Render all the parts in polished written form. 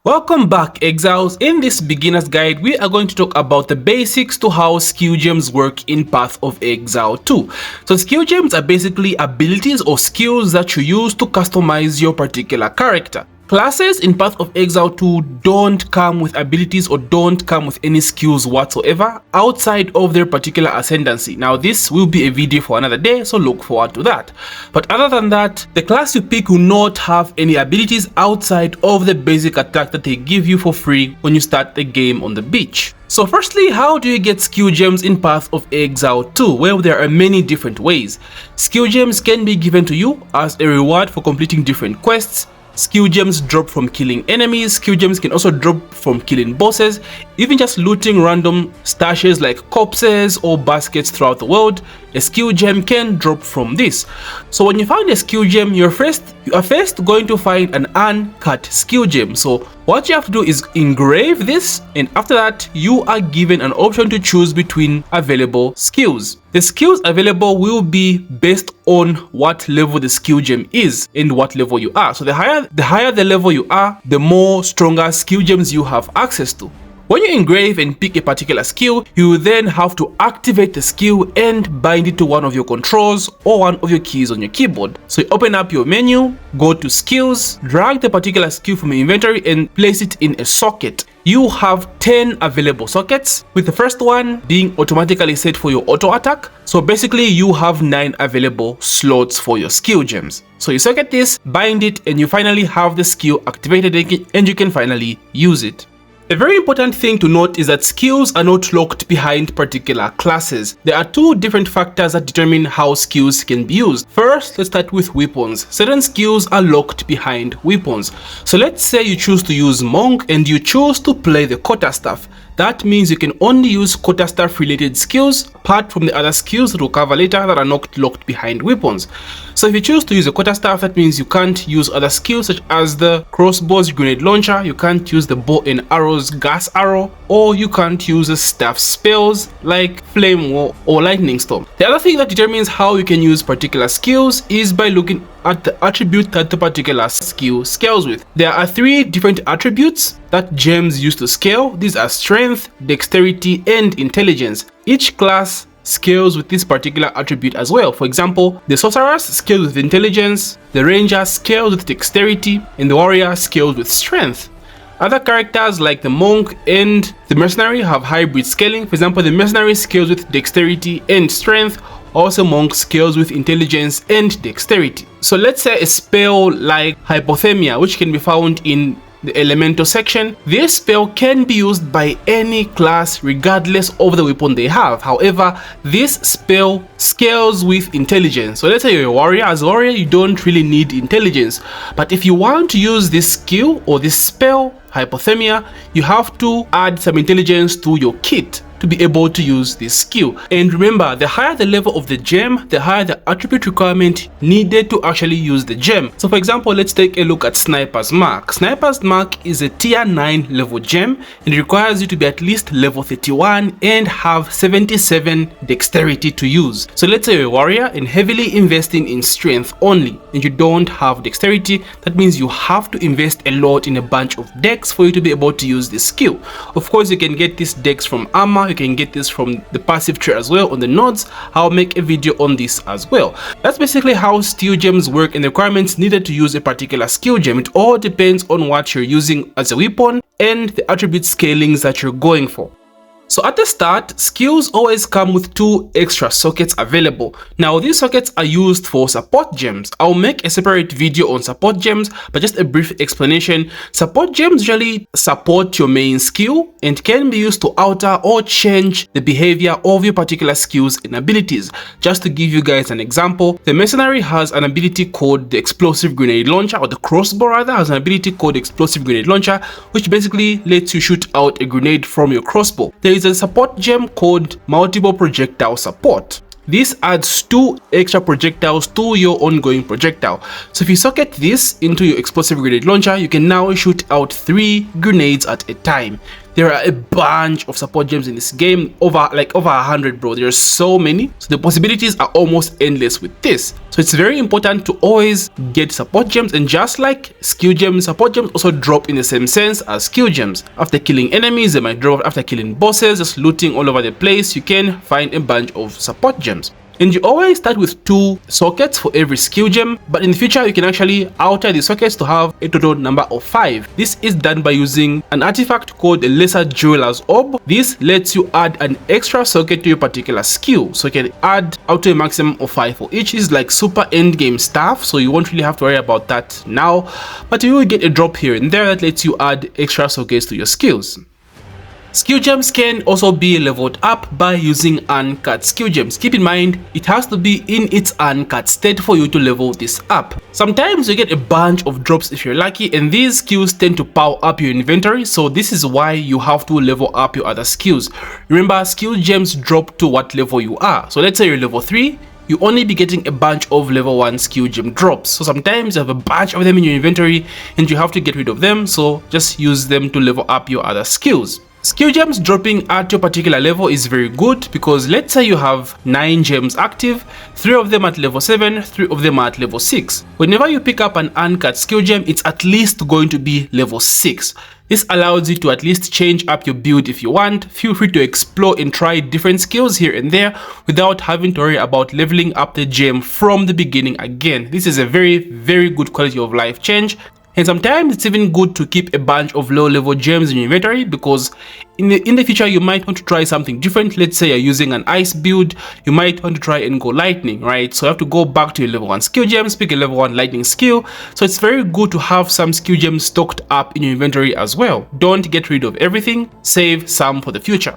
Welcome back, Exiles. In this beginner's guide, we are going to talk about the basics to how skill gems work in Path of Exile 2. So skill gems are basically abilities or skills that you use to customize your particular character. Classes in Path of Exile 2 don't come with abilities or don't come with any skills whatsoever outside of their particular ascendancy. Now this will be a video for another day, so look forward to that. But other than that, the class you pick will not have any abilities outside of the basic attack that they give you for free when you start the game on the beach. So firstly, how do you get skill gems in Path of Exile 2? Well, there are many different ways. Skill gems can be given to you as a reward for completing different quests. Skill gems drop from killing enemies. Skill gems can also drop from killing bosses, even just looting random stashes like corpses or baskets throughout the world. A skill gem can drop from this. So when you find a skill gem, you are first going to find an uncut skill gem. So what you have to do is engrave this, and after that you are given an option to choose between available skills. The skills available will be based on what level the skill gem is and what level you are. So the higher the level you are, the more stronger skill gems you have access to. When you engrave and pick a particular skill, you will then have to activate the skill and bind it to one of your controls or one of your keys on your keyboard. So you open up your menu, go to skills, drag the particular skill from your inventory and place it in a socket. You have 10 available sockets, with the first one being automatically set for your auto attack. So basically you have 9 available slots for your skill gems. So you socket this, bind it, and you finally have the skill activated and you can finally use it. A very important thing to note is that skills are not locked behind particular classes. There are two different factors that determine how skills can be used. First, let's start with weapons. Certain skills are locked behind weapons. So let's say you choose to use Monk and you choose to play the quarterstaff. That means you can only use quarterstaff related skills apart from the other skills that we'll cover later that are not locked behind weapons. So if you choose to use a quarterstaff, that means you can't use other skills such as the crossbow's grenade launcher, you can't use the bow and arrow's gas arrow, or you can't use the staff spells like flame war or lightning storm. The other thing that determines how you can use particular skills is by looking at the attribute that the particular skill scales with. There are 3 different attributes that gems use to scale. These are strength, dexterity, and intelligence. Each class scales with this particular attribute as well. For example, the sorcerer scales with intelligence, the ranger scales with dexterity, and the warrior scales with strength. Other characters like the monk and the mercenary have hybrid scaling. For example, the mercenary scales with dexterity and strength. Also, monk scales with intelligence and dexterity. So let's say a spell like hypothermia, which can be found in the elemental section. This spell can be used by any class regardless of the weapon they have. However, this spell scales with intelligence. So let's say you're a warrior. As a warrior, you don't really need intelligence. But if you want to use this skill or this spell, hypothermia, you have to add some intelligence to your kit to be able to use this skill. And remember, the higher the level of the gem, the higher the attribute requirement needed to actually use the gem. So for example, let's take a look at Sniper's Mark. Sniper's Mark is a tier 9 level gem and it requires you to be at least level 31 and have 77 dexterity to use. So let's say you're a warrior and heavily investing in strength only and you don't have dexterity. That means you have to invest a lot in a bunch of dex for you to be able to use this skill. Of course, you can get this dex from armor. You can get this from the passive tree as well on the nodes. I'll make a video on this as well. That's basically how skill gems work and the requirements needed to use a particular skill gem. It all depends on what you're using as a weapon and the attribute scalings that you're going for. So at the start, skills always come with 2 extra sockets available. Now these sockets are used for support gems. I'll make a separate video on support gems, but just a brief explanation. Support gems usually support your main skill and can be used to alter or change the behavior of your particular skills and abilities. Just to give you guys an example, the mercenary has an ability called the explosive grenade launcher, or the crossbow rather has an ability called explosive grenade launcher, which basically lets you shoot out a grenade from your crossbow. There is a support gem called multiple projectile support. This adds 2 extra projectiles to your ongoing projectile. So if you socket this into your explosive grenade launcher, you can now shoot out 3 grenades at a time. There are a bunch of support gems in this game, over 100, bro. There are so many, so the possibilities are almost endless with this. So it's very important to always get support gems, and just like skill gems, support gems also drop in the same sense as skill gems. After killing enemies, they might drop. After killing bosses, just looting all over the place, you can find a bunch of support gems. And you always start with 2 sockets for every skill gem, but in the future you can actually alter the sockets to have a total number of 5. This is done by using an artifact called the Lesser Jeweler's Orb. This lets you add an extra socket to your particular skill, so you can add out to a maximum of 5 for each. Is like super end game stuff, so you won't really have to worry about that now, but you will get a drop here and there that lets you add extra sockets to your skills. Skill gems can also be leveled up by using uncut skill gems. Keep in mind, it has to be in its uncut state for you to level this up. Sometimes you get a bunch of drops if you're lucky, and these skills tend to power up your inventory, so this is why you have to level up your other skills. Remember, skill gems drop to what level you are. So let's say you're level 3, you only be getting a bunch of level 1 skill gem drops. So sometimes you have a bunch of them in your inventory and you have to get rid of them, so just use them to level up your other skills. Skill gems dropping at your particular level is very good, because let's say you have 9 gems active, 3 of them at level 7, 3 of them at level 6. Whenever you pick up an uncut skill gem, it's at least going to be level 6. This allows you to at least change up your build if you want. Feel free to explore and try different skills here and there without having to worry about leveling up the gem from the beginning again. This is a very good quality of life change. And sometimes it's even good to keep a bunch of low level gems in your inventory, because in the future you might want to try something different. Let's say you're using an ice build, you might want to try and go lightning, right? So you have to go back to your level 1 skill gems, pick a level 1 lightning skill. So it's very good to have some skill gems stocked up in your inventory as well. Don't get rid of everything, save some for the future.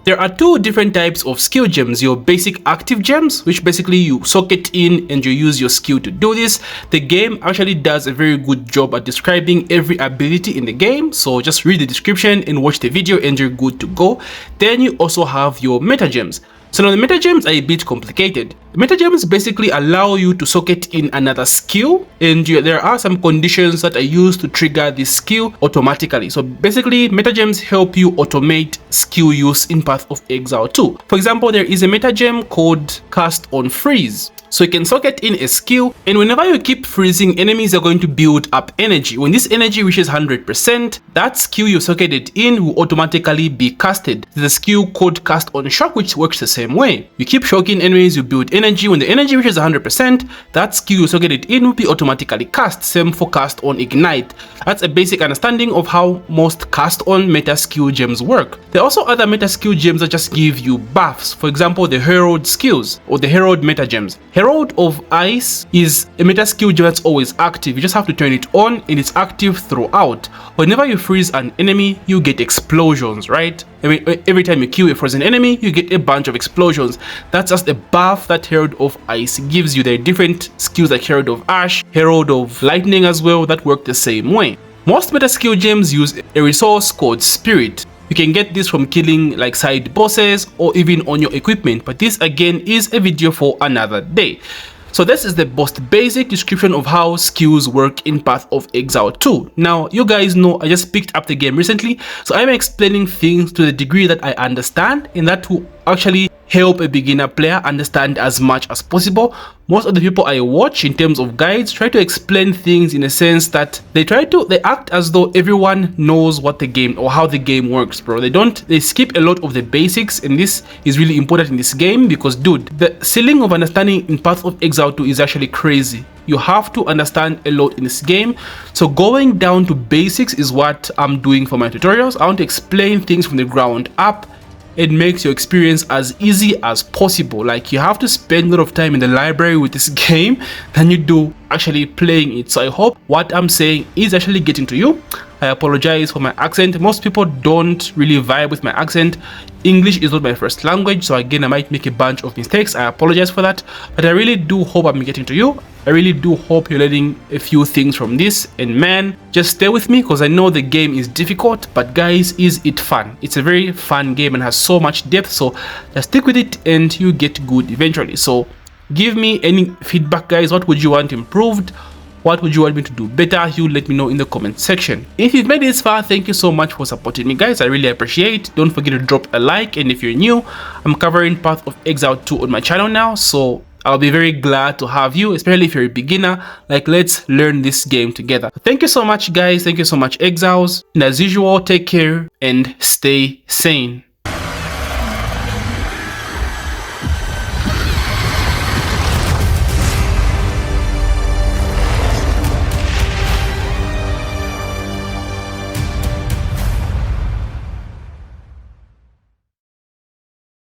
There are 2 different types of skill gems. Your basic active gems, which basically you socket in and you use your skill to do this. The game actually does a very good job at describing every ability in the game, so just read the description and watch the video and you're good to go. Then you also have your meta gems. So now the meta gems are a bit complicated. The meta gems basically allow you to socket in another skill, and there are some conditions that are used to trigger this skill automatically. So basically, meta gems help you automate skill use in Path of Exile 2. For example, there is a meta gem called Cast on Freeze. So you can socket in a skill, and whenever you keep freezing, enemies are going to build up energy. When this energy reaches 100%, that skill you socketed in will automatically be casted. There's a skill called Cast on Shock, which works the same way. You keep shocking enemies, you build energy. When the energy reaches 100%, that skill you socketed in will be automatically cast. Same for Cast on Ignite. That's a basic understanding of how most Cast on meta skill gems work. There are also other meta skill gems that just give you buffs. For example, the Herald skills or the Herald meta gems. Herald of Ice is a meta skill gem that's always active. You just have to turn it on and it's active throughout. Whenever you freeze an enemy, you get explosions, right? Every time you kill a frozen enemy, you get a bunch of explosions. That's just a buff that Herald of Ice gives you. There are different skills like Herald of Ash, Herald of Lightning as well, that work the same way. Most meta skill gems use a resource called Spirit. You can get this from killing like side bosses or even on your equipment, but this again is a video for another day. So this is the most basic description of how skills work in Path of Exile 2. Now, you guys know I just picked up the game recently, so I'm explaining things to the degree that I understand, and that will actually help a beginner player understand as much as possible. Most of the people I watch in terms of guides try to explain things in a sense that they act as though everyone knows what the game or how the game works, bro. They skip a lot of the basics, and this is really important in this game because, dude, the ceiling of understanding in Path of Exile 2 is actually crazy. You have to understand a lot in this game. So going down to basics is what I'm doing for my tutorials. I want to explain things from the ground up. It makes your experience as easy as possible. Like, you have to spend a lot of time in the library with this game than you do actually playing it. So I hope what I'm saying is actually getting to you. I apologize for my accent. Most people don't really vibe with my accent. English is not my first language, so again I might make a bunch of mistakes. I apologize for that, but I really do hope I'm getting to you. I really do hope you're learning a few things from this, and man, just stay with me because I know the game is difficult, but guys, is it fun? It's a very fun game and has so much depth, so just stick with it and you get good eventually. So give me any feedback, guys. What would you want improved? What would you want me to do better? You let me know in the comment section. If you've made it this far, thank you so much for supporting me, guys. I really appreciate it. Don't forget to drop a like, and if you're new, I'm covering Path of Exile 2 on my channel now, so I'll be very glad to have you, especially if you're a beginner. Like, let's learn this game together. Thank you so much, guys. Thank you so much, Exiles. And as usual, take care and stay sane.